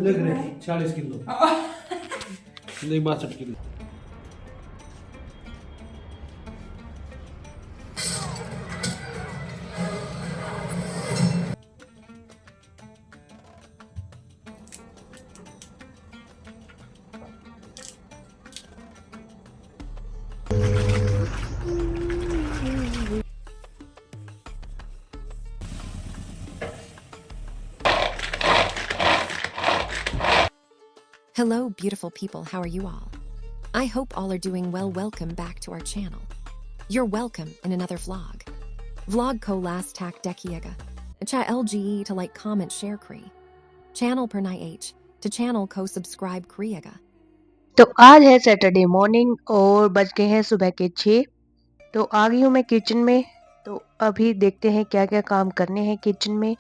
लग रही थी 40 किलो नहीं 62 kilo. Hello, beautiful people. How are you all? I hope all are doing well. Welcome back to our channel. You're welcome in another vlog. Vlog ko last tak dekiega. Cha LGE to like, comment, share kri. Channel per H to channel ko subscribe kriega. तो आज है Saturday morning और बज गए हैं सुबह के 6। तो आ गई हूँ मैं किचन में। तो अभी देखते हैं क्या क्या काम करने हैं किचन में।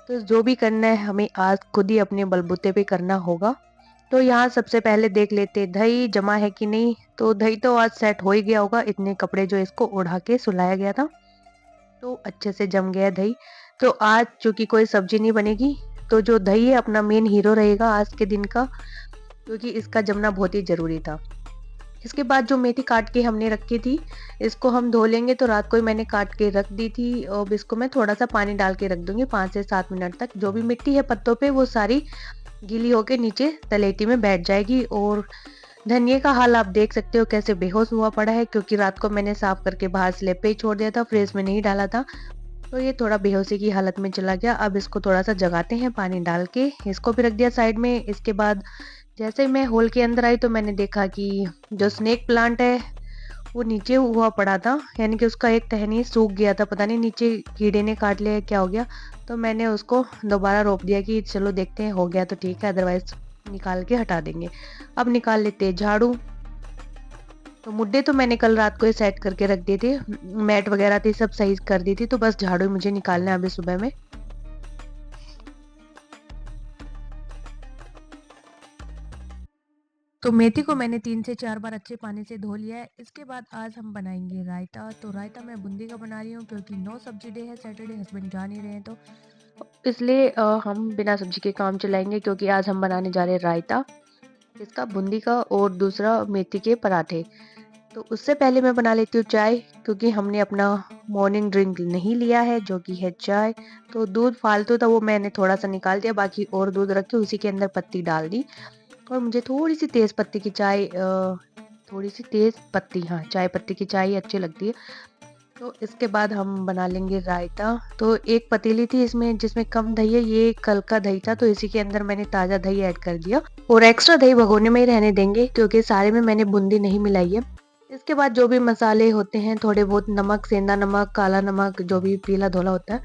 तो जो भी करना है हमें आज खुद ही अपने बलबूते पे करना होगा। तो यहाँ सबसे पहले देख लेते दही जमा है कि नहीं। तो दही तो आज सेट हो ही गया होगा, इतने कपड़े जो इसको ओढ़ा के सुलाया गया था तो अच्छे से जम गया दही। तो आज चूँकि कोई सब्जी नहीं बनेगी तो जो दही है अपना मेन हीरो रहेगा आज के दिन का, क्योंकि इसका जमना बहुत ही ज़रूरी था। इसके बाद जो मेथी काट के हमने रखी थी इसको हम धो लेंगे। तो रात को ही मैंने काट के रख दी थी। अब इसको मैं थोड़ा सा पानी डाल के रख दूंगी 5 से 7 मिनट तक। जो भी मिट्टी है पत्तों पे वो सारी गीली होके नीचे तलेटी में बैठ जाएगी। और धनिए का हाल आप देख सकते हो कैसे बेहोश हुआ पड़ा है, क्योंकि रात को मैंने साफ करके बाहर स्लैब पे ही छोड़ दिया था, फ्रिज में नहीं डाला था। तो ये थोड़ा बेहोशी की हालत में चला गया। अब इसको थोड़ा सा जगाते हैं पानी डाल के। इसको भी रख दिया साइड में। इसके बाद जैसे मैं हॉल के अंदर आई तो मैंने देखा कि जो स्नेक प्लांट है वो नीचे हुआ पड़ा था, यानी कि उसका एक टहनी सूख गया था। पता नहीं नीचे कीड़े ने काट लिया क्या हो गया। तो मैंने उसको दोबारा रोप दिया कि चलो देखते हैं हो गया तो ठीक है, अदरवाइज निकाल के हटा देंगे। अब निकाल लेते हैं झाड़ू। तो मुड्डे तो मैंने कल रात को ही सेट करके रख दिए थे, मैट वगैरह थी सब सही कर दी थी। तो बस झाड़ू मुझे निकालना है अभी सुबह में। तो मेथी को मैंने 3 से 4 बार अच्छे पानी से धो लिया है। इसके बाद आज हम बनाएंगे रायता। तो रायता मैं बूंदी का बना रही हूँ क्योंकि नो सब्जी डे है सैटरडे, हस्बैंड जा नहीं रहे हैं तो इसलिए हम बिना सब्जी के काम चलाएंगे, क्योंकि आज हम बनाने जा रहे हैं रायता, इसका बूंदी का, और दूसरा मेथी के पराठे। तो उससे पहले मैं बना लेती हूँ चाय, क्योंकि हमने अपना मॉर्निंग ड्रिंक नहीं लिया है जो कि है चाय। तो दूध फालतू था वो मैंने थोड़ा सा निकाल दिया, बाकी और दूध रख के उसी के अंदर पत्ती डाल दी। और मुझे थोड़ी सी तेज़ पत्ती की चाय, थोड़ी सी तेज़ पत्ती, हाँ चाय पत्ती की चाय अच्छी लगती है। तो इसके बाद हम बना लेंगे रायता। तो एक पतीली थी इसमें जिसमें कम दही है, ये कल का दही था तो इसी के अंदर मैंने ताज़ा दही ऐड कर दिया। और एक्स्ट्रा दही भगोने में ही रहने देंगे क्योंकि सारे में मैंने बूंदी नहीं मिलाई है। इसके बाद जो भी मसाले होते हैं थोड़े बहुत, नमक, सेंधा नमक, काला नमक, जो भी पीला धोला होता है,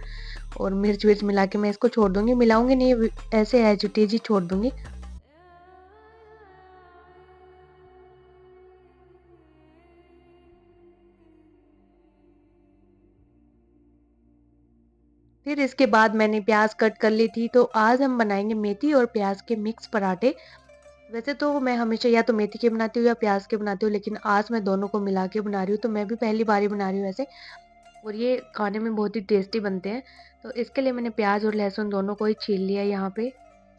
और मिर्च विर्च मिला के मैं इसको छोड़ दूंगी। मिलाऊंगी नहीं, ऐसे एज इट इज ही छोड़ दूंगी। फिर इसके बाद मैंने प्याज कट कर ली थी। तो आज हम बनाएंगे मेथी और प्याज के मिक्स पराठे। वैसे तो मैं हमेशा या तो मेथी के बनाती हूँ या प्याज के बनाती हूँ, लेकिन आज मैं दोनों को मिला के बना रही हूँ। तो मैं भी पहली बार ही बना रही हूँ ऐसे, और ये खाने में बहुत ही टेस्टी बनते हैं। तो इसके लिए मैंने प्याज और लहसुन दोनों को ही छील लिया यहाँ पे।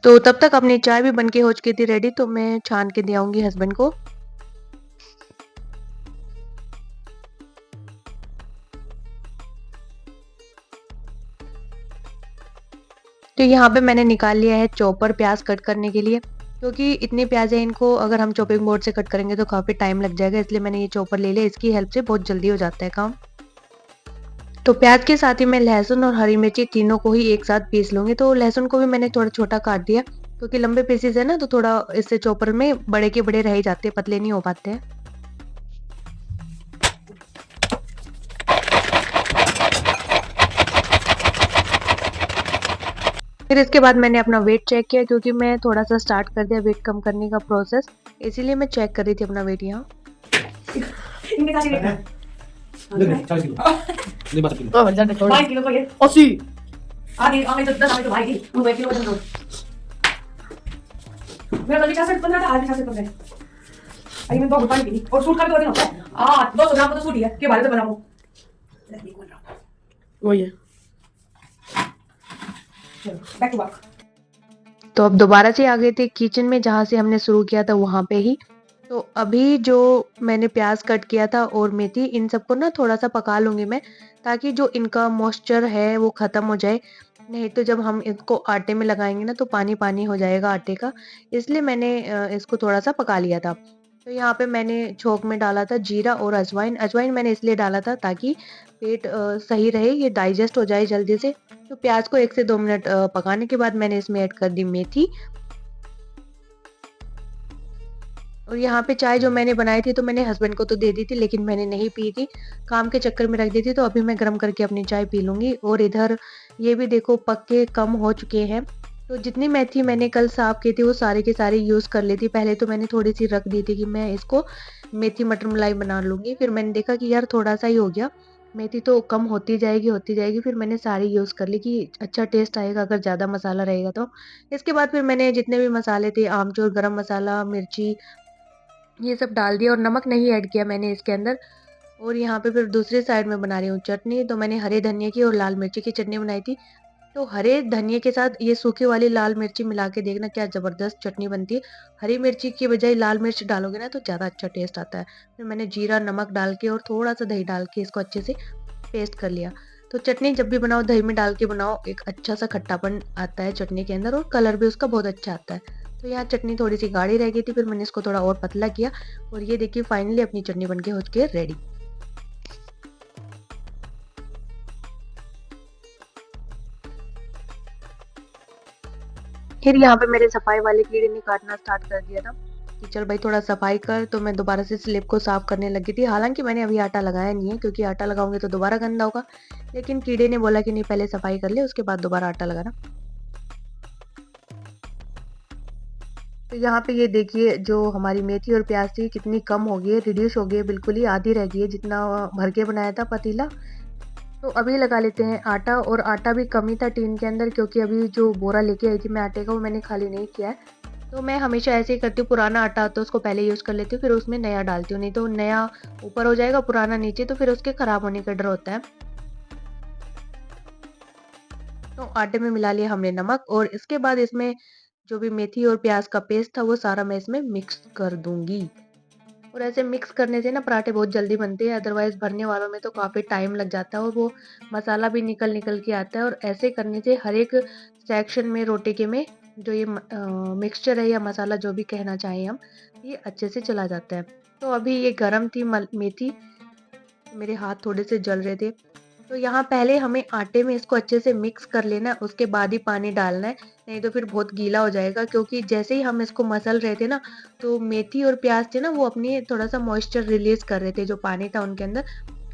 तो तब तक अपनी चाय भी बन के हो चुकी थी रेडी, तो मैं छान के दे आऊंगी हस्बैंड को। तो यहाँ पे मैंने निकाल लिया है चॉपर प्याज कट करने के लिए, क्योंकि इतने प्याज है इनको अगर हम चॉपिंग बोर्ड से कट करेंगे तो काफ़ी टाइम लग जाएगा, इसलिए मैंने ये चॉपर ले लिया। इसकी हेल्प से बहुत जल्दी हो जाता है काम। तो प्याज के साथ ही मैं लहसुन और हरी मिर्ची तीनों को ही एक साथ पीस लूंगी। तो लहसुन को भी मैंने थोड़ा छोटा काट दिया, क्योंकि लंबे पीसेस है ना तो थोड़ा इससे चॉपर में बड़े के बड़े रह ही जाते हैं, पतले नहीं हो पाते हैं। फिर इसके बाद मैंने अपना वेट चेक किया, क्योंकि मैं थोड़ा सा स्टार्ट कर दिया वेट कम करने का प्रोसेस, इसीलिए मैं चेक कर रही थी अपना वेट यहाँ। लग रही 40 किलो नहीं 62 किलो 22 किलो तो ये 80 आधी आगे तो 10 आगे तो भाई की वो 1 किलो वजन दो मेरा तो 50-15 था, आज 50-15 आई मैं बहुत पानी पी और सूट का भी वजन होता है। 200 ग्राम का तो सूट ही है के बारे में बनाऊं वही है। चलो बैक टू बैक। तो अब दोबारा से आ गए थे किचन में, जहाँ से हमने शुरू किया था वहाँ पे ही। तो अभी जो मैंने प्याज कट किया था और मेथी, इन सबको ना थोड़ा सा पका लूँगी मैं, ताकि जो इनका मॉइस्चर है वो ख़त्म हो जाए। नहीं तो जब हम इसको आटे में लगाएँगे ना तो पानी-पानी हो जाएगा आटे का, इसलिए मैंने इसको थोड़ा-सा पका लिया था। तो यहाँ पे मैंने छोंक में डाला था जीरा और अजवाइन। अजवाइन मैंने इसलिए डाला था ताकि पेट सही रहे, ये डाइजेस्ट हो जाए जल्दी से। तो प्याज को 1 से 2 मिनट पकाने के बाद मैंने इसमें ऐड कर दी मेथी। और यहाँ पे चाय जो मैंने बनाई थी तो मैंने हस्बैंड को तो दे दी थी, लेकिन मैंने नहीं पी थी, काम के चक्कर में रख दी थी। तो अभी मैं गरम करके अपनी चाय पी लूँगी। और इधर ये भी देखो पक के कम हो चुके हैं। तो जितनी मेथी मैंने कल साफ़ की थी वो सारी की सारी यूज़ कर ली थी। पहले तो मैंने थोड़ी-सी रख दी थी कि मैं इसको मेथी मटर मलाई बना लूँगी। फिर मैंने देखा कि यार थोड़ा-सा ही हो गया, मेथी तो कम होती जाएगी। फिर मैंने सारी यूज़ कर ली कि अच्छा टेस्ट आएगा अगर ज़्यादा मसाला रहेगा तो। इसके बाद फिर मैंने जितने भी मसाले थे, आमचूर, गरम मसाला, मिर्ची, ये सब डाल दिया और नमक नहीं ऐड किया मैंने इसके अंदर। और यहाँ पे फिर दूसरी साइड में बना रही हूँ चटनी। तो मैंने हरे धनिये की और लाल मिर्ची की चटनी बनाई थी। तो हरे धनिये के साथ ये सूखी वाली लाल मिर्ची मिला के देखना क्या ज़बरदस्त चटनी बनती है। हरी मिर्ची की बजाय लाल मिर्च डालोगे ना तो ज़्यादा अच्छा टेस्ट आता है। फिर मैंने जीरा, नमक डाल के और थोड़ा-सा दही डाल के इसको अच्छे से पेस्ट कर लिया। तो चटनी जब भी बनाओ दही में डाल के बनाओ, एक अच्छा-सा खट्टापन आता है चटनी के अंदर और कलर भी उसका बहुत अच्छा आता है। तो यहाँ चटनी थोड़ी-सी गाढ़ी रह गई थी, फिर मैंने इसको थोड़ा और पतला किया और ये देखिए फाइनली अपनी चटनी बन के हो चुकी है रेडी। फिर यहाँ पे मेरे सफाई वाले कीड़े ने काटना स्टार्ट कर दिया था कि चल भाई थोड़ा सफाई कर। तो मैं दोबारा से स्लेब को साफ करने लगी थी। हालांकि मैंने अभी आटा लगाया नहीं है, क्योंकि आटा लगाऊंगी तो दोबारा गंदा होगा। लेकिन कीड़े ने बोला कि नहीं, पहले सफाई कर ले उसके बाद दोबारा आटा लगाना। तो यहाँ पे ये देखिए जो हमारी मेथी और प्याज थी कितनी कम हो गई है, रिड्यूस हो गई है, बिल्कुल ही आधी रह गई है जितना भर के बनाया था पतीला। तो अभी लगा लेते हैं आटा। और आटा भी कम ही था टीन के अंदर, क्योंकि अभी जो बोरा लेके आई थी मैं आटे का वो मैंने खाली नहीं किया है। तो मैं हमेशा ऐसे ही करती हूँ, पुराना आटा आता है उसको पहले यूज़ कर लेती हूँ, फिर उसमें नया डालती हूँ। नहीं तो नया ऊपर हो जाएगा पुराना नीचे, तो फिर उसके ख़राब होने का डर होता है। तो आटे में मिला लिया हमने नमक और इसके बाद इसमें जो भी मेथी और प्याज का पेस्ट था वो सारा मैं इसमें मिक्स कर दूंगी। और ऐसे मिक्स करने से ना पराठे बहुत जल्दी बनते हैं, अदरवाइज भरने वालों में तो काफ़ी टाइम लग जाता है और वो मसाला भी निकल निकल के आता है। और ऐसे करने से हर एक सेक्शन में रोटी के में जो ये मिक्सचर है या मसाला जो भी कहना चाहें हम, ये अच्छे से चला जाता है। तो अभी ये गरम थी मेथी, मेरे हाथ थोड़े से जल रहे थे। तो यहाँ पहले हमें आटे में इसको अच्छे से मिक्स कर लेना है, उसके बाद ही पानी डालना है, नहीं तो फिर बहुत गीला हो जाएगा। क्योंकि जैसे ही हम इसको मसल रहे थे ना, तो मेथी और प्याज थे ना वो अपनी थोड़ा सा मॉइस्चर रिलीज कर रहे थे, जो पानी था उनके अंदर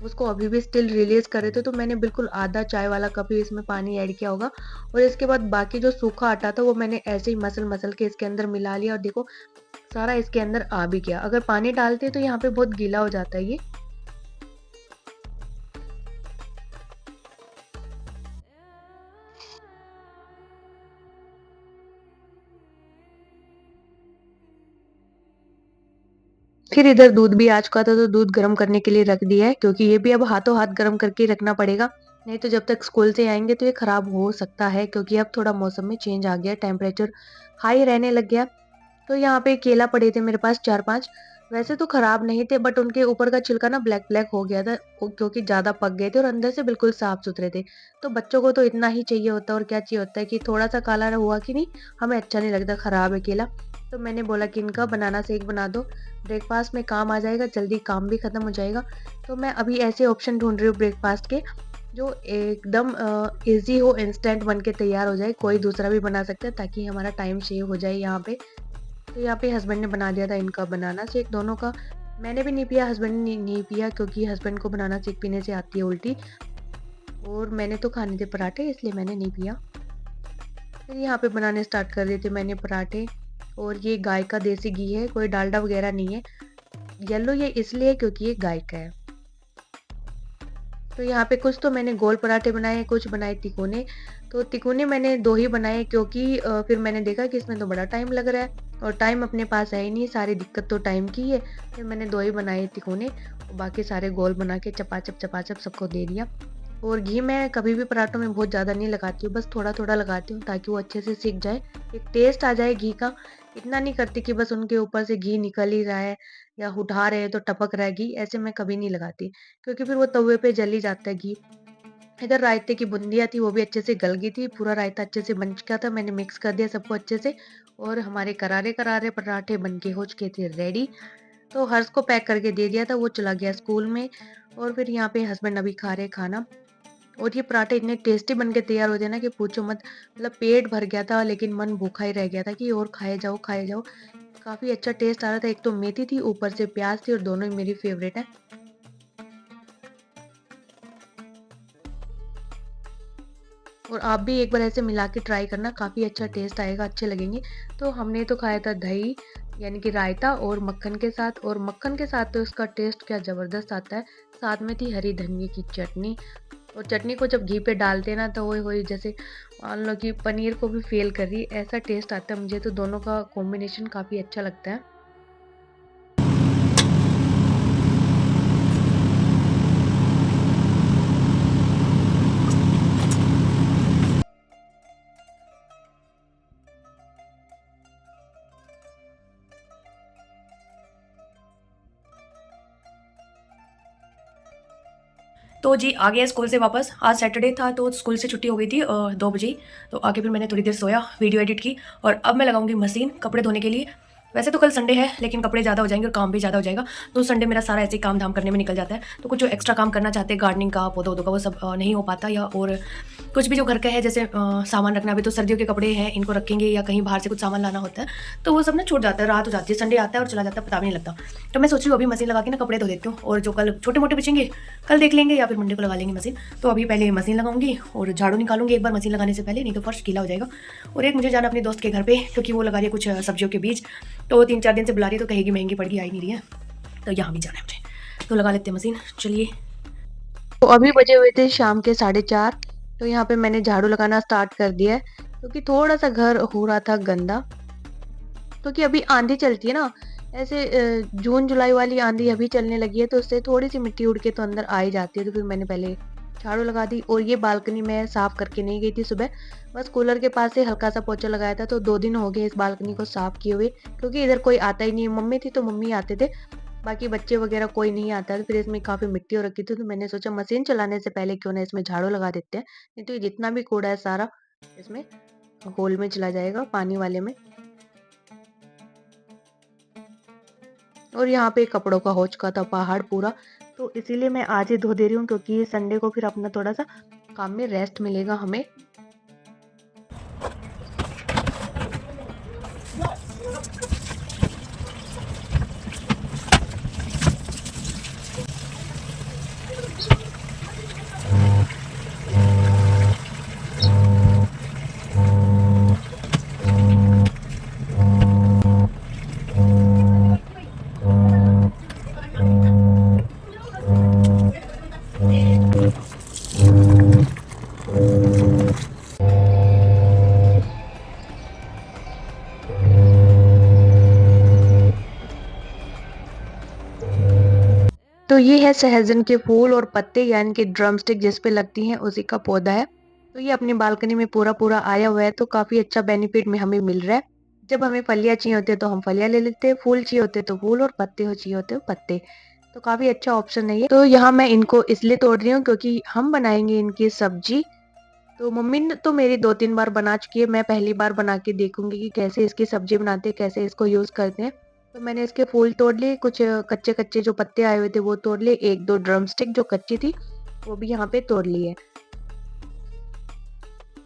उसको अभी भी स्टिल रिलीज कर रहे थे। तो मैंने बिल्कुल आधा चाय वाला कप ही इसमें पानी ऐड किया होगा। और इसके बाद बाकी जो सूखा आटा था वो मैंने ऐसे ही मसल मसल के इसके अंदर मिला लिया और देखो सारा इसके अंदर आ भी गया। अगर पानी डालते तो यहाँ पे बहुत गीला हो जाता है ये। फिर इधर दूध भी आ चुका था, तो दूध गर्म करने के लिए रख दिया है, क्योंकि ये भी अब हाथों हाथ गर्म करके रखना पड़ेगा। नहीं तो जब तक स्कूल से आएंगे तो ये खराब हो सकता है, क्योंकि अब थोड़ा मौसम में चेंज आ गया, टेम्परेचर हाई रहने लग गया। तो यहाँ पे केला पड़े थे मेरे पास 4-5, वैसे तो खराब नहीं थे बट उनके ऊपर का छिलका ना ब्लैक ब्लैक हो गया था, क्योंकि ज़्यादा पक गए थे और अंदर से बिल्कुल साफ सुथरे थे। तो बच्चों को तो इतना ही चाहिए होता है, और क्या चाहिए होता है कि थोड़ा सा काला हुआ कि नहीं, हमें अच्छा नहीं लगता, खराब है केला। तो मैंने बोला कि इनका बनाना शेक बना दो, ब्रेकफास्ट में काम आ जाएगा, जल्दी काम भी खत्म हो जाएगा। तो मैं अभी ऐसे ऑप्शन ढूंढ रही हूँ ब्रेकफास्ट के जो एकदम ईजी हो, इंस्टेंट बन के तैयार हो जाए, कोई दूसरा भी बना सकता है ताकि हमारा टाइम सेव हो जाए यहाँ पे। तो यहाँ पे हस्बैंड ने बना दिया था इनका बनाना शेक दोनों का। मैंने भी नहीं पिया, हस्बैंड ने नहीं पिया, क्योंकि हस्बैंड को बनाना शेक पीने से आती है उल्टी, और मैंने तो खाने थे पराठे इसलिए मैंने नहीं पिया। फिर यहाँ पे बनाने स्टार्ट कर दिए थे मैंने पराठे। और ये गाय का देसी घी है, कोई डालडा वगैरह नहीं है। येलो ये इसलिए क्योंकि ये गाय का है। तो यहाँ पे कुछ तो मैंने गोल पराठे बनाए, कुछ बनाए तिकोने। तो तिकोने मैंने 2 ही बनाए, क्योंकि फिर मैंने देखा कि इसमें तो बड़ा टाइम लग रहा है और टाइम अपने पास है ही नहीं, सारी दिक्कत तो टाइम की है। फिर मैंने 2 ही बनाए तिकोने और बाकी सारे गोल बना के चपाचप सबको दे दिया। और घी मैं कभी भी पराठों में बहुत ज़्यादा नहीं लगाती हूँ, बस थोड़ा थोड़ा लगाती हूँ ताकि वो अच्छे से सीख जाए, एक टेस्ट आ जाए घी का। इतना नहीं करती कि बस उनके ऊपर से घी निकल ही रहा है या उठा रहे हैं तो टपक रहा है घी, ऐसे मैं कभी नहीं लगाती क्योंकि फिर वो तवे पे जल ही जाता है घी। इधर रायते की बूंदियाँ थी, वो भी अच्छे से गल गई थी, पूरा रायता अच्छे से बन चुका था, मैंने मिक्स कर दिया सबको अच्छे से और हमारे करारे करारे पराठे बन के हो चुके थे रेडी। तो हर्ष को पैक करके दे दिया था, वो चला गया स्कूल में और फिर यहाँ पे हस्बैंड अभी खा रहे खाना। और ये पराठे इतने टेस्टी बन के तैयार होते हैं ना कि पूछो मत, मतलब पेट भर गया था लेकिन मन भूखा ही रह गया था कि और खाए जाओ खाए जाओ। काफ़ी अच्छा टेस्ट आ रहा था, एक तो मेथी थी, ऊपर से प्याज थी और दोनों ही मेरी फेवरेट है। और आप भी एक बार ऐसे मिला के ट्राई करना, काफ़ी अच्छा टेस्ट आएगा, अच्छे लगेंगे। तो हमने तो खाया था दही यानी कि रायता और मक्खन के साथ, और मक्खन के साथ तो इसका टेस्ट क्या ज़बरदस्त आता है। साथ में थी हरी धनिया की चटनी, और चटनी को जब घी पे डालते ना तो वही जैसे मान लो कि पनीर को भी फेल कर रही, ऐसा टेस्ट आता है। मुझे तो दोनों का कॉम्बिनेशन काफ़ी अच्छा लगता है। तो जी आ गया स्कूल से वापस। आज सैटरडे था तो स्कूल से छुट्टी हो गई थी 2 बजे। तो आके फिर मैंने थोड़ी देर सोया, वीडियो एडिट की और अब मैं लगाऊंगी मशीन कपड़े धोने के लिए। वैसे तो कल संडे है लेकिन कपड़े ज़्यादा हो जाएंगे और काम भी ज़्यादा हो जाएगा, तो संडे मेरा सारा ऐसे ही काम धाम करने में निकल जाता है। तो कुछ जो एक्स्ट्रा काम करना चाहते हैं गार्डनिंग का, पौधा वोधों का, वो सब नहीं हो पाता, या और कुछ भी जो घर का है जैसे सामान रखना। अभी तो सर्दियों के कपड़े हैं, इनको रखेंगे या कहीं बाहर से कुछ सामान लाना होता है तो वो सब ना छूट जाता है, रात हो जाती है, संडे आता है और चला जाता है, पता भी नहीं लगता। तो मैं सोच रही हूँ अभी मशीन लगा के ना कपड़े धो देती हूँ, और जो कल छोटे मोटे बचेंगे कल देख लेंगे या फिर मंडे को लगा लेंगे मशीन। तो अभी पहले मशीन लगाऊंगी और झाड़ू निकालूंगी एक बार मशीन लगाने से पहले, नहीं तो फर्श गीला हो जाएगा। और एक मुझे जाना अपने दोस्त के घर पे क्योंकि वो लगा रही है कुछ सब्जियों के बीज, तो 3-4 दिन से बुला रही है, तो कहेगी महंगी पड़ गई, आई नहीं रही है, तो यहाँ भी जाना है मुझे। तो लगा लेते हैं मशीन, चलिए। तो अभी बजे हुए थे शाम के 4:30। तो यहाँ पे मैंने झाड़ू लगाना स्टार्ट कर दिया है क्योंकि थोड़ा सा घर हो रहा था गंदा, क्योंकि अभी आंधी चलती है ना, ऐसे जून जुलाई वाली आंधी अभी चलने लगी है, तो उससे थोड़ी सी मिट्टी उड़ के तो अंदर आ ही जाती है। तो फिर मैंने पहले झाड़ू लगा दी। और ये बालकनी मैं साफ करके नहीं गई थी सुबह, बस कूलर के पास से हल्का सा पोछा लगाया था। तो 2 दिन हो गए इस बालकनी को साफ किए हुए, क्योंकि इधर कोई आता ही नहीं। मम्मी थी तो मम्मी आते थे, बाकी बच्चे वगैरह कोई नहीं आता था। फिर इसमें काफ़ी मिट्टी हो रखी थी, तो मैंने सोचा मशीन चलाने से पहले क्यों ना इसमें झाड़ू लगा देते हैं, नहीं तो ये जितना भी कूड़ा है सारा इसमें होल में चला जाएगा, पानी वाले में। और यहाँ पे कपड़ों का हो चुका था पहाड़ पूरा, तो इसीलिए मैं आज ही धो दे रही हूँ क्योंकि संडे को फिर अपना थोड़ा सा काम में रेस्ट मिलेगा हमें। तो ये है सहजन के फूल और पत्ते यानी कि ड्रमस्टिक जिस पे लगती हैं, उसी का पौधा है। तो ये अपनी बालकनी में पूरा पूरा आया हुआ है, तो काफ़ी अच्छा बेनिफिट में हमें मिल रहा है। जब हमें फलियाँ चाहिए होती है तो हम फलियाँ ले लेते हैं, फूल चाहिए होते तो फूल, और पत्ते हो चाहिए होते पत्ते। तो काफ़ी अच्छा ऑप्शन है ये। तो यहाँ मैं इनको इसलिए तोड़ रही हूँ क्योंकि हम बनाएंगे इनकी सब्जी। तो मम्मी ने तो मेरी 2-3 बार बना चुकी है, मैं पहली बार बना के देखूंगी कि कैसे इसकी सब्जी बनाते हैं, कैसे इसको यूज़ करते हैं। तो मैंने इसके फूल तोड़ लिए, कुछ कच्चे कच्चे जो पत्ते आए हुए थे वो तोड़ लिए, 1-2 ड्रमस्टिक जो कच्ची थी वो भी यहाँ पे तोड़ लिए,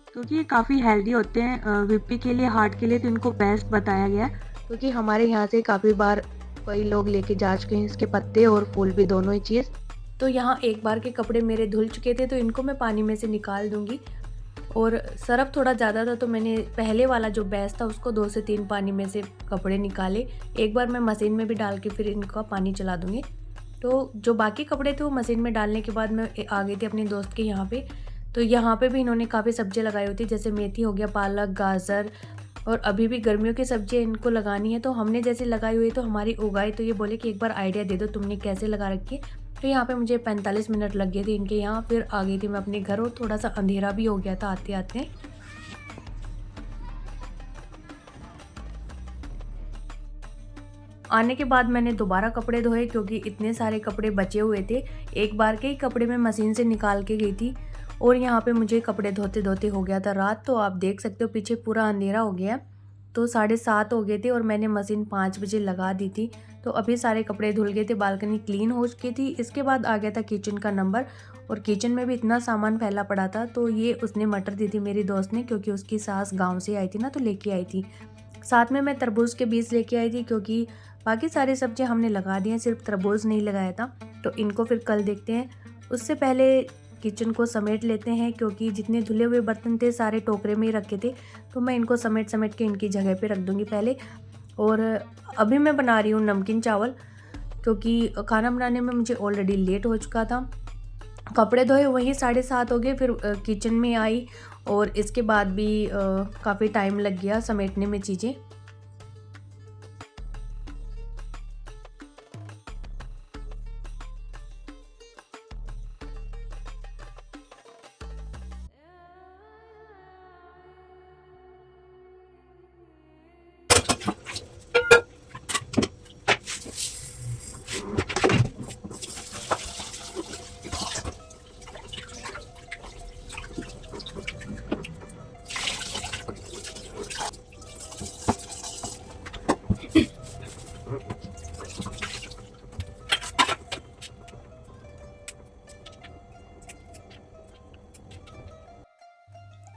क्योंकि ये काफ़ी हेल्दी होते हैं बीपी के लिए, हार्ट के लिए, तो इनको बेस्ट बताया गया है। क्योंकि हमारे यहाँ से काफ़ी बार कई लोग लेके जा चुके हैं इसके पत्ते और फूल भी, दोनों ही चीज़। तो यहाँ एक बार के कपड़े मेरे धुल चुके थे तो इनको मैं पानी में से निकाल दूंगी, और सरफ थोड़ा ज़्यादा था तो मैंने पहले वाला जो बैस था उसको 2 से 3 पानी में से कपड़े निकाले। एक बार मैं मशीन में भी डाल के फिर इनका पानी चला दूंगी। तो जो बाकी कपड़े थे वो मशीन में डालने के बाद मैं आ गई थी अपने दोस्त के यहाँ पे। तो यहाँ पे भी इन्होंने काफ़ी सब्जियाँ लगाई हुई थी, जैसे मेथी हो गया, पालक, गाजर, और अभी भी गर्मियों की सब्जियाँ इनको लगानी है। तो हमने जैसे लगाई हुई तो हमारी उगाई, तो ये बोले कि एक बार आइडिया दे दो तुमने कैसे लगा रखी है। तो यहाँ पे मुझे 45 मिनट लग गए थे इनके यहाँ। फिर आ गई थी मैं अपने घर और थोड़ा सा अंधेरा भी हो गया था आते आते। आने के बाद मैंने दोबारा कपड़े धोए क्योंकि इतने सारे कपड़े बचे हुए थे। एक बार के ही कपड़े मैं मशीन से निकाल के गई थी और यहाँ पे मुझे कपड़े धोते धोते हो गया था रात। तो आप देख सकते हो पीछे पूरा अंधेरा हो गया। तो 7:30 हो गए थे और मैंने मशीन 5 बजे लगा दी थी। तो अभी सारे कपड़े धुल गए थे, बालकनी क्लीन हो चुकी थी। इसके बाद आ गया था किचन का नंबर और किचन में भी इतना सामान फैला पड़ा था। तो ये उसने मटर दी थी मेरी दोस्त ने, क्योंकि उसकी सास गाँव से आई थी ना, तो लेके आई थी। साथ में मैं तरबूज के बीज लेके आई थी क्योंकि बाकी सारी सब्जियां हमने लगा दी हैं, सिर्फ तरबूज नहीं लगाया था। तो इनको फिर कल देखते हैं। उससे पहले किचन को समेट लेते हैं क्योंकि जितने धुले हुए बर्तन थे सारे टोकरे में ही रखे थे। तो मैं इनको समेट के इनकी जगह पे रख दूँगी पहले। और अभी मैं बना रही हूँ नमकीन चावल क्योंकि खाना बनाने में मुझे ऑलरेडी लेट हो चुका था। कपड़े धोए वही 7:30 हो गए। फिर किचन में आई और इसके बाद भी काफ़ी टाइम लग गया समेटने में चीज़ें।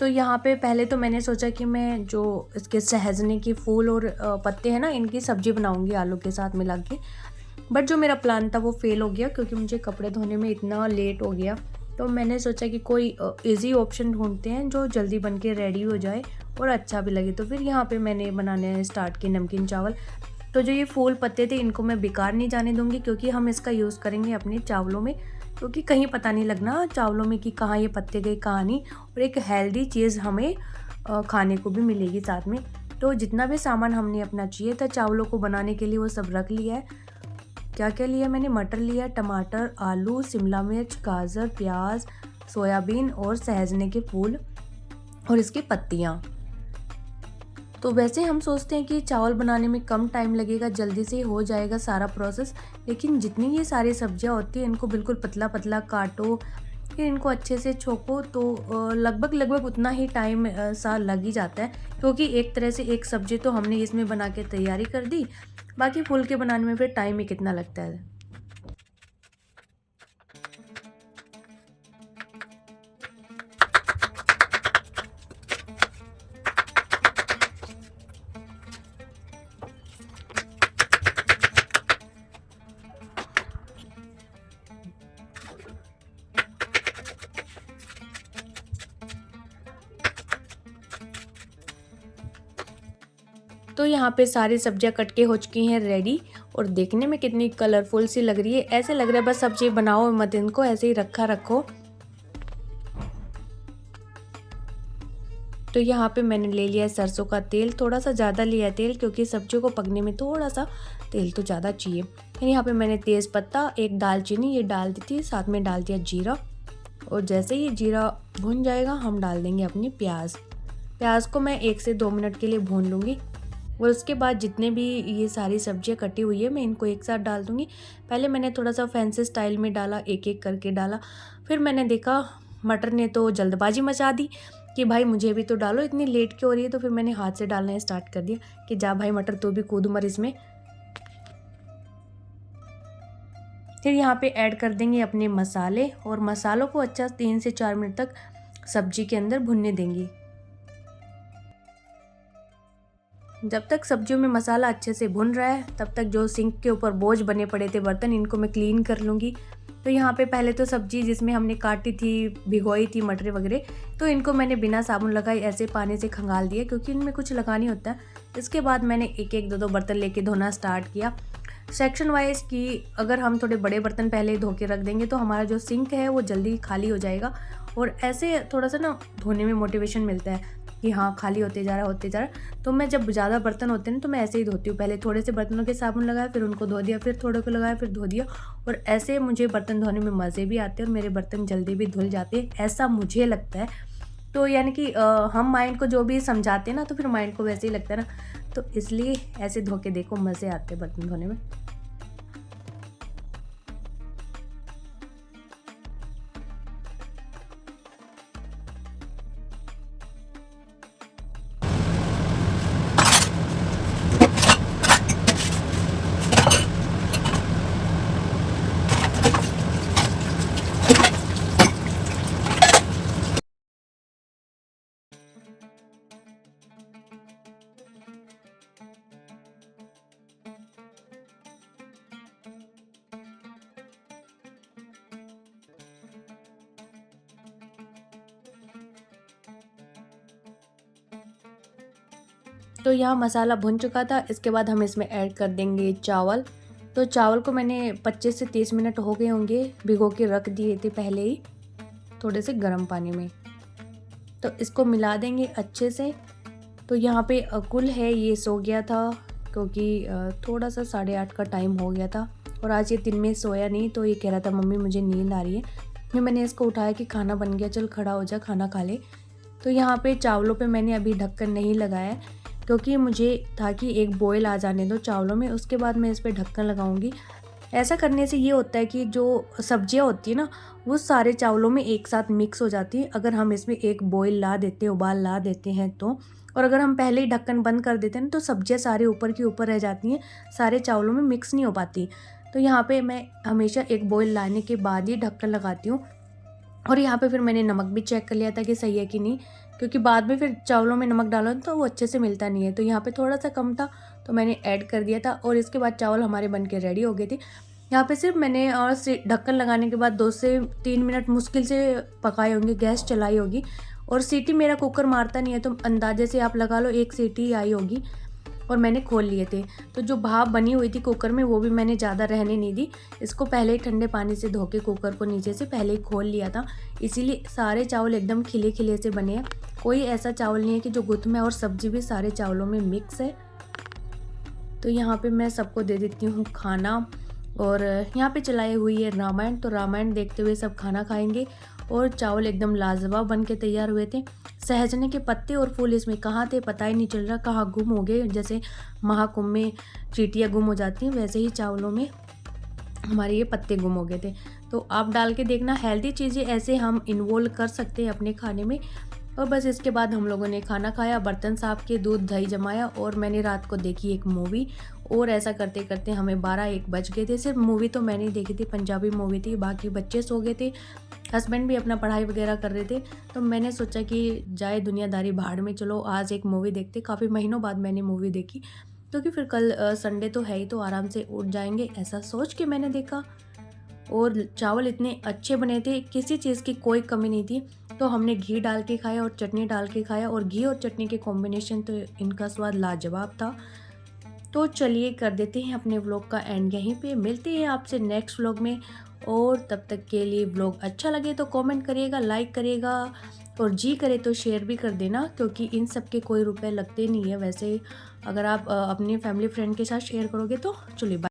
तो यहाँ पे पहले तो मैंने सोचा कि मैं जो इसके सहजने के फूल और पत्ते हैं ना, इनकी सब्ज़ी बनाऊँगी आलू के साथ मिला के। बट जो मेरा प्लान था वो फेल हो गया क्योंकि मुझे कपड़े धोने में इतना लेट हो गया। तो मैंने सोचा कि कोई इजी ऑप्शन ढूंढते हैं जो जल्दी बन के रेडी हो जाए और अच्छा भी लगे। तो फिर यहाँ पे मैंने बनाने स्टार्ट किए नमकीन चावल। तो जो ये फूल पत्ते थे इनको मैं बेकार नहीं जाने दूँगी क्योंकि हम इसका यूज़ करेंगे अपने चावलों में, क्योंकि कहीं पता नहीं लगना चावलों में कि कहाँ ये पत्ते गए कहाँ नहीं। और एक हेल्दी चीज़ हमें खाने को भी मिलेगी साथ में। तो जितना भी सामान हमने अपना चाहिए था चावलों को बनाने के लिए वो सब रख लिया है। क्या क्या लिया मैंने, मटर लिया, टमाटर, आलू, शिमला मिर्च, गाजर, प्याज, सोयाबीन और सहजने के फूल और इसकी पत्तियाँ। तो वैसे हम सोचते हैं कि चावल बनाने में कम टाइम लगेगा, जल्दी से हो जाएगा सारा प्रोसेस। लेकिन जितनी ये सारी सब्जियां होती हैं इनको बिल्कुल पतला पतला काटो, फिर इनको अच्छे से छोको तो लगभग उतना ही टाइम सा लग ही जाता है। क्योंकि एक तरह से एक सब्जी तो हमने इसमें बना के तैयारी कर दी, बाकी फूल के बनाने में फिर टाइम ही कितना लगता है। तो यहाँ पे सारी सब्जियां कट के हो चुकी हैं रेडी और देखने में कितनी कलरफुल सी लग रही है। ऐसे लग रहा है बस सब्जी बनाओ मत, इनको ऐसे ही रखा रखो। तो यहाँ पे मैंने ले लिया है सरसों का तेल, थोड़ा सा ज़्यादा लिया तेल क्योंकि सब्जियों को पकने में थोड़ा सा तेल तो ज़्यादा चाहिए। फिर यहाँ पे मैंने तेज़ पत्ता, एक दालचीनी ये डाल दी थी, साथ में डाल दिया जीरा। और जैसे ही जीरा भुन जाएगा हम डाल देंगे अपनी प्याज को मैं 1 से 2 मिनट के लिए भून लूँगी। और उसके बाद जितने भी ये सारी सब्जियां कटी हुई है मैं इनको एक साथ डाल दूँगी। पहले मैंने थोड़ा सा फैंसी स्टाइल में डाला, एक एक करके डाला। फिर मैंने देखा मटर ने तो जल्दबाजी मचा दी कि भाई मुझे भी तो डालो, इतनी लेट क्यों हो रही है। तो फिर मैंने हाथ से डालना स्टार्ट कर दिया कि जा भाई मटर तो भी कूद मर इसमें। फिर यहाँ पे ऐड कर देंगे अपने मसाले और मसालों को अच्छा 3 से 4 मिनट तक सब्जी के अंदर भुनने देंगे। जब तक सब्जियों में मसाला अच्छे से भुन रहा है तब तक जो सिंक के ऊपर बोझ बने पड़े थे बर्तन, इनको मैं क्लीन कर लूँगी। तो यहाँ पे पहले तो सब्जी जिसमें हमने काटी थी, भिगोई थी मटर वगैरह, तो इनको मैंने बिना साबुन लगाए ऐसे पानी से खंगाल दिया क्योंकि इनमें कुछ लगा नहीं होता है। इसके बाद मैंने एक एक दो बर्तन लेके धोना स्टार्ट किया सेक्शन वाइज कि अगर हम थोड़े बड़े बर्तन पहले धो के रख देंगे तो हमारा जो सिंक है वो जल्दी खाली हो जाएगा और ऐसे थोड़ा सा ना धोने में मोटिवेशन मिलता है। कि हाँ खाली होते जा रहा है। तो मैं जब ज़्यादा बर्तन होते हैं ना तो मैं ऐसे ही धोती हूँ, पहले थोड़े से बर्तनों के साबुन लगाया, फिर उनको धो दिया, फिर थोड़े को लगाया, फिर धो दिया। और ऐसे मुझे बर्तन धोने में मज़े भी आते हैं और मेरे बर्तन जल्दी भी धुल जाते हैं, ऐसा मुझे लगता है। तो यानी कि हम माइंड को जो भी समझाते हैं ना तो फिर माइंड को वैसे ही लगता है ना, तो इसलिए ऐसे धो के देखो, मज़े आते हैं बर्तन धोने में। तो यहाँ मसाला भुन चुका था, इसके बाद हम इसमें ऐड कर देंगे चावल। तो चावल को मैंने 25 से 30 मिनट हो गए होंगे भिगो के रख दिए थे पहले ही, थोड़े से गर्म पानी में। तो इसको मिला देंगे अच्छे से। तो यहाँ पे अकुल है, ये सो गया था क्योंकि थोड़ा सा 8:30 का टाइम हो गया था और आज ये दिन में सोया नहीं, तो ये कह रहा था मम्मी मुझे नींद आ रही है। फिर मैंने इसको उठाया कि खाना बन गया, चल खड़ा हो जा, खाना खा ले। तो यहाँ पे चावलों पे मैंने अभी ढक्कन नहीं लगाया क्योंकि मुझे था कि एक बॉयल आ जाने दो चावलों में, उसके बाद मैं इस पर ढक्कन लगाऊंगी। ऐसा करने से ये होता है कि जो सब्जियां होती है ना वो सारे चावलों में एक साथ मिक्स हो जाती है, अगर हम इसमें एक बॉयल ला देते हैं, उबाल ला देते हैं तो। और अगर हम पहले ही ढक्कन बंद कर देते हैं ना तो सब्जियां सारे ऊपर की ऊपर रह जाती हैं, सारे चावलों में मिक्स नहीं हो पाती। तो यहाँ पे मैं हमेशा एक बॉयल लाने के बाद ही ढक्कन लगाती हूँ। और यहाँ पे फिर मैंने नमक भी चेक कर लिया था कि सही है कि नहीं, क्योंकि बाद में फिर चावलों में नमक डालो तो वो अच्छे से मिलता नहीं है। तो यहाँ पे थोड़ा सा कम था तो मैंने ऐड कर दिया था और इसके बाद चावल हमारे बन के रेडी हो गए थे। यहाँ पे सिर्फ मैंने और ढक्कन लगाने के बाद 2 से 3 मिनट मुश्किल से पकाए होंगे, गैस चलाई होगी। और सीटी मेरा कुकर मारता नहीं है तो अंदाजे से आप लगा लो 1 सीटी आई होगी और मैंने खोल लिए थे। तो जो भाप बनी हुई थी कुकर में वो भी मैंने ज़्यादा रहने नहीं दी, इसको पहले ही ठंडे पानी से धो के कुकर को नीचे से पहले ही खोल लिया था, इसीलिए सारे चावल एकदम खिले खिले से बने हैं। कोई ऐसा चावल नहीं है कि जो गुत्थ में, और सब्जी भी सारे चावलों में मिक्स है। तो यहाँ पे मैं सबको दे देती हूँ खाना। और यहाँ पे चलाई हुई है रामायण, तो रामायण देखते हुए सब खाना खाएंगे। और चावल एकदम लाजवाब बन के तैयार हुए थे। सहजने के पत्ते और फूल इसमें कहाँ थे पता ही नहीं चल रहा, कहाँ गुम हो गए। जैसे महाकुंभ में चींटियाँ गुम हो जाती हैं वैसे ही चावलों में हमारे ये पत्ते गुम हो गए थे। तो आप डाल के देखना, हेल्दी चीज़ें ऐसे हम इन्वॉल्व कर सकते हैं अपने खाने में। और बस इसके बाद हम लोगों ने खाना खाया, बर्तन साफ किए, दूध दही जमाया और मैंने रात को देखी एक मूवी। और ऐसा करते करते हमें 12-1 बज गए थे। सिर्फ मूवी तो मैंने देखी थी, पंजाबी मूवी थी, बाकी बच्चे सो गए थे, हस्बैंड भी अपना पढ़ाई वगैरह कर रहे थे। तो मैंने सोचा कि जाए दुनियादारी भाड़ में, चलो आज एक मूवी देखते। काफ़ी महीनों बाद मैंने मूवी देखी क्योंकि फिर कल संडे तो है ही, तो आराम से उठ जाएंगे ऐसा सोच के मैंने देखा। और चावल इतने अच्छे बने थे, किसी चीज़ की कोई कमी नहीं थी। तो हमने घी डाल के खाया और चटनी डाल के खाया, और घी और चटनी के कॉम्बिनेशन तो इनका स्वाद लाजवाब था। तो चलिए कर देते हैं अपने व्लॉग का एंड यहीं पे, मिलते हैं आपसे नेक्स्ट व्लॉग में। और तब तक के लिए व्लॉग अच्छा लगे तो कमेंट करिएगा, लाइक करिएगा, और जी करे तो शेयर भी कर देना, क्योंकि इन सब के कोई रुपए लगते नहीं है वैसे। अगर आप अपने फैमिली फ्रेंड के साथ शेयर करोगे तो। चलिए बाय।